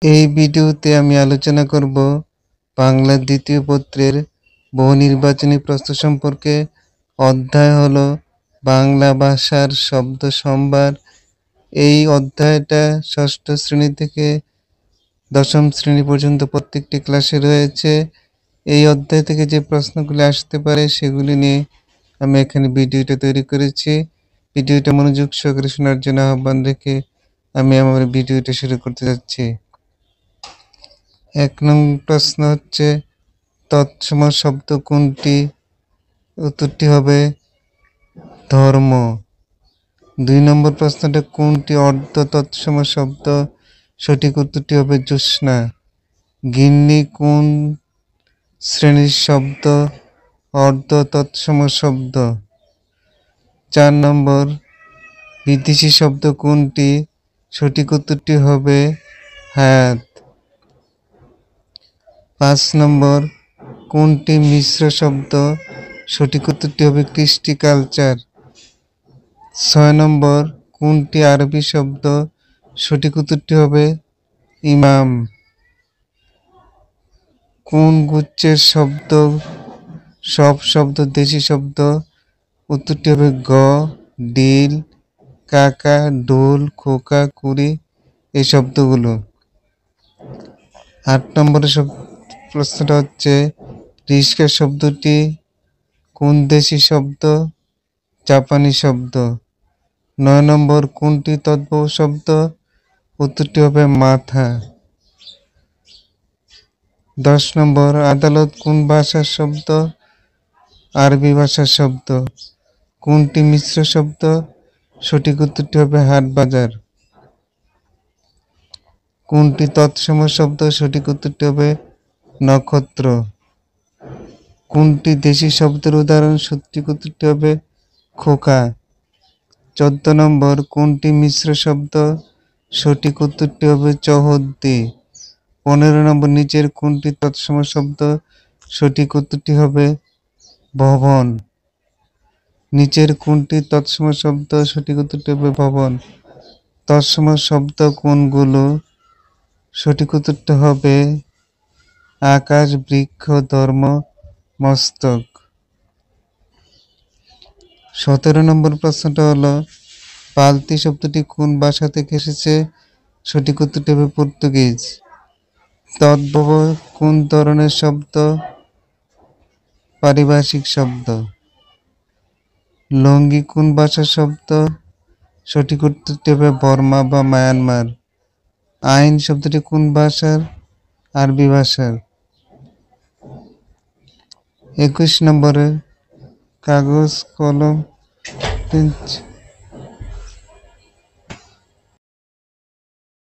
এই ভিডিওতে আমি আলোচনা করব বাংলা দ্বিতীয় পত্রের বহু নির্বাচনী প্রশ্ন সম্পর্কে। অধ্যায় হলো বাংলা ভাষার শব্দ সম্ভার। এই অধ্যায়টা ষষ্ঠ শ্রেণী থেকে দশম শ্রেণী পর্যন্ত প্রত্যেকটি ক্লাসে রয়েছে। এই অধ্যায় থেকে যে প্রশ্নগুলি আসতে পারে সেগুলি নিয়ে আমি এখানে ভিডিওটা তৈরি করেছি। ভিডিওটা মনোযোগ সহকারে শোনার জন্য আহ্বান রেখে আমি আমার ভিডিওটা শুরু করতে যাচ্ছি। ১ নং প্রশ্ন হচ্ছে তৎসম শব্দ কোনটি? উত্তরটি হবে ধর্ম। ২ নম্বর প্রশ্নটা কোনটি অর্ধ তৎসম শব্দ? সঠিক উত্তরটি হবে জ্যোৎস্না। গিন্নি কোন শ্রেণীর শব্দ? অর্ধ তৎসম শব্দ। ৪ নম্বর বিদেশি শব্দ কোনটি? সঠিক উত্তরটি হবে হায়াত। ৫ নম্বর কোনটি মিশ্র শব্দ? সঠিক উত্তরটি হবে কৃষ্টি কালচার। ৬ নম্বর কোনটি আরবি শব্দ? সঠিক উত্তরটি হবে ইমাম। কোন গুচ্ছের শব্দ সব শব্দ দেশি শব্দ? উত্তরটি হবে গ, ডিল, কাকা, ডোল, খোকা, কুড়ি এই শব্দগুলো। ৮ নম্বরের প্রশ্নটা হচ্ছে রিস্কা শব্দটি কোন দেশি শব্দ? জাপানি শব্দ। ৯ নম্বর কোনটি তদ্ভব শব্দ? উত্তরটি হবে মাথা। ১০ নম্বর আদালত কোন ভাষার শব্দ? আরবি ভাষার শব্দ। কোনটি মিশ্র শব্দ? সঠিক উত্তরটি হবে হাট বাজার। কোনটি তৎসম শব্দ? সঠিক উত্তরটি হবে নক্ষত্র। কোনটি দেশি শব্দের উদাহরণ? সঠিক উত্তরটি হবে খোকা। ১৪ নম্বর কোনটি মিশ্র শব্দ? সঠিক উত্তরটি হবে চৌহদ্দি। ১৫ নম্বর নিচের কোনটি তৎসম শব্দ? সঠিক উত্তরটি হবে ভবন। নিচের কোনটি তৎসম শব্দ? সঠিক উত্তরটি হবে ভবন। তৎসম শব্দ কোনগুলো? সঠিক উত্তরটি হবে আকাশ, বৃক্ষ, ধর্ম, মস্তক। ১৭ নম্বর প্রশ্নটা হলো পালতি শব্দটি কোন ভাষা থেকে এসেছে? সঠিক উত্তরটি হবে পর্তুগিজ। তদ্ভব কোন ধরনের শব্দ? পারিভাষিক শব্দ। লঙ্গি কোন ভাষার শব্দ? সঠিক উত্তরটি হবে বর্মা বা মায়ানমার। আইন শব্দটি কোন ভাষার? আরবি ভাষার। ২১ নম্বরে কাগজ, কলম,